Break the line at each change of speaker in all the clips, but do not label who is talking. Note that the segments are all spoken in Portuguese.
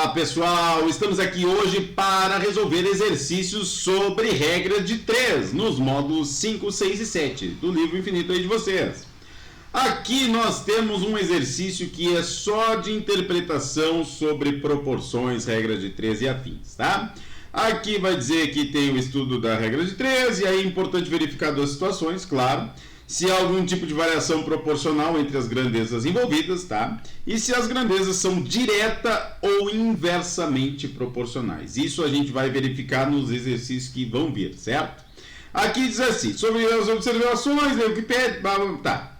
Olá pessoal, estamos aqui hoje para resolver exercícios sobre regra de 3 nos módulos 5, 6 e 7 do livro infinito aí de vocês. Aqui nós temos um exercício que é só de interpretação sobre proporções, regra de 3 e afins, tá? Aqui vai dizer que tem o estudo da regra de 3 e aí é importante verificar duas situações, claro. Se há algum tipo de variação proporcional entre as grandezas envolvidas, tá? E se as grandezas são direta ou inversamente proporcionais. Isso a gente vai verificar nos exercícios que vão vir, certo? Aqui diz assim, sobre as observações, o que pede, tá.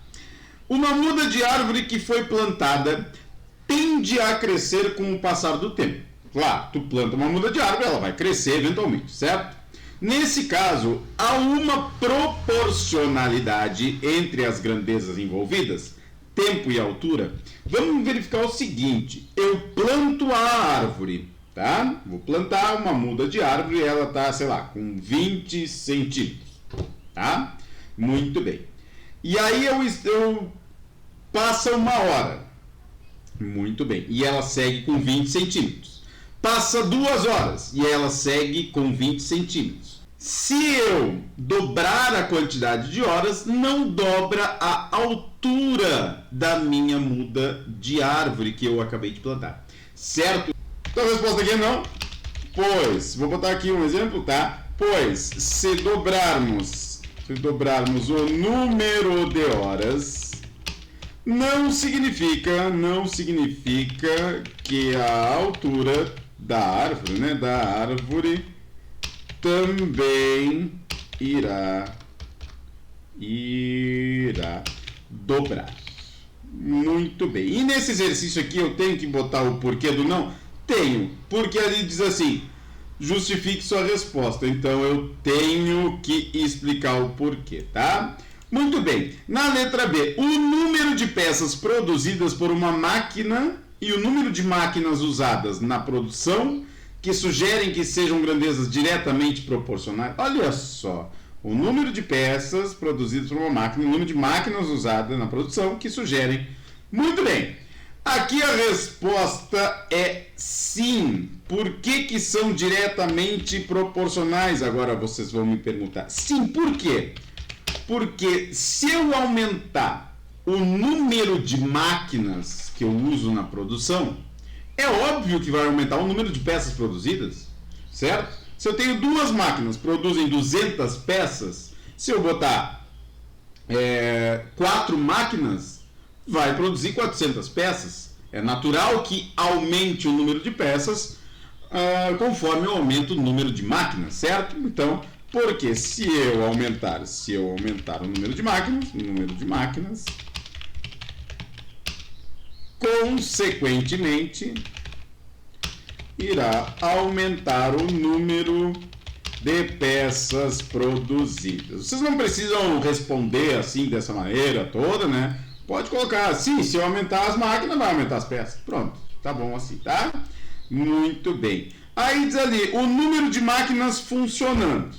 Uma muda de árvore que foi plantada tende a crescer com o passar do tempo. Claro, tu planta uma muda de árvore, ela vai crescer eventualmente, certo? Nesse caso, há uma proporcionalidade entre as grandezas envolvidas, tempo e altura. Vamos verificar o seguinte, eu planto a árvore, tá? Vou plantar uma muda de árvore e ela tá, sei lá, com 20 centímetros, tá? Muito bem. E aí eu passa uma hora, muito bem, e ela segue com 20 centímetros. Passa 2 horas e ela segue com 20 centímetros. Se eu dobrar a quantidade de horas, não dobra a altura da minha muda de árvore que eu acabei de plantar. Certo? Então a resposta aqui é não. Pois, vou botar aqui um exemplo, tá? Pois, se dobrarmos o número de horas, não significa que a altura da árvore, né, também irá dobrar. Muito bem. E nesse exercício aqui eu tenho que botar o porquê do não? Tenho, porque ali diz assim, justifique sua resposta. Então eu tenho que explicar o porquê, tá? Muito bem. Na letra B, o número de peças produzidas por uma máquina e o número de máquinas usadas na produção que sugerem que sejam grandezas diretamente proporcionais. Olha só, o número de peças produzidas por uma máquina e o número de máquinas usadas na produção que sugerem. Muito bem, aqui a resposta é sim. Por que são diretamente proporcionais? Agora vocês vão me perguntar. Sim, por quê? Porque se eu aumentar o número de máquinas que eu uso na produção, é óbvio que vai aumentar o número de peças produzidas, certo? Se eu tenho 2 máquinas que produzem 200 peças, se eu botar 4 máquinas, vai produzir 400 peças. É natural que aumente o número de peças conforme eu aumento o número de máquinas, certo? Então, porque se eu aumentar o número de máquinas, consequentemente, irá aumentar o número de peças produzidas. Vocês não precisam responder assim, dessa maneira toda, né? Pode colocar assim, se eu aumentar as máquinas, vai aumentar as peças. Pronto, tá bom assim, tá? Muito bem. Aí diz ali, o número de máquinas funcionando.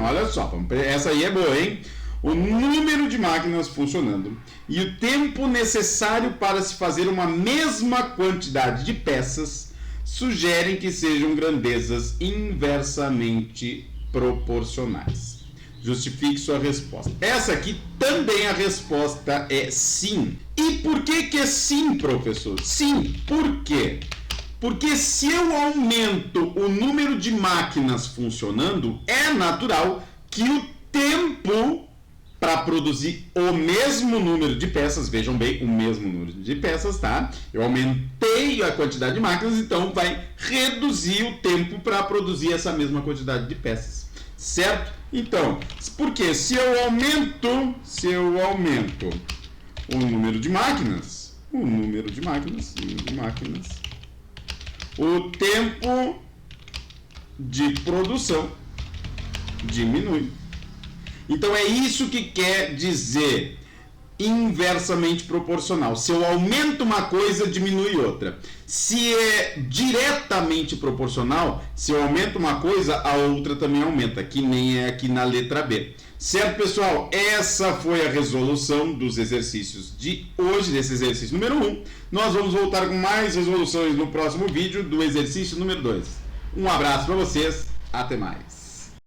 Olha só, essa aí é boa, hein? O número de máquinas funcionando e o tempo necessário para se fazer uma mesma quantidade de peças sugerem que sejam grandezas inversamente proporcionais. Justifique sua resposta. Essa aqui também a resposta é sim. E por que é sim, professor? Sim, por quê? Porque se eu aumento o número de máquinas funcionando, é natural que o tempo para produzir o mesmo número de peças, vejam bem, o mesmo número de peças, tá? Eu aumentei a quantidade de máquinas, então vai reduzir o tempo para produzir essa mesma quantidade de peças, certo? Então, porque se eu aumento o número de máquinas, o tempo de produção diminui. Então é isso que quer dizer inversamente proporcional. Se eu aumento uma coisa, diminui outra. Se é diretamente proporcional, se eu aumento uma coisa, a outra também aumenta, que nem é aqui na letra B. Certo, pessoal? Essa foi a resolução dos exercícios de hoje, desse exercício número 1. Nós vamos voltar com mais resoluções no próximo vídeo do exercício número 2. Um abraço para vocês, até mais.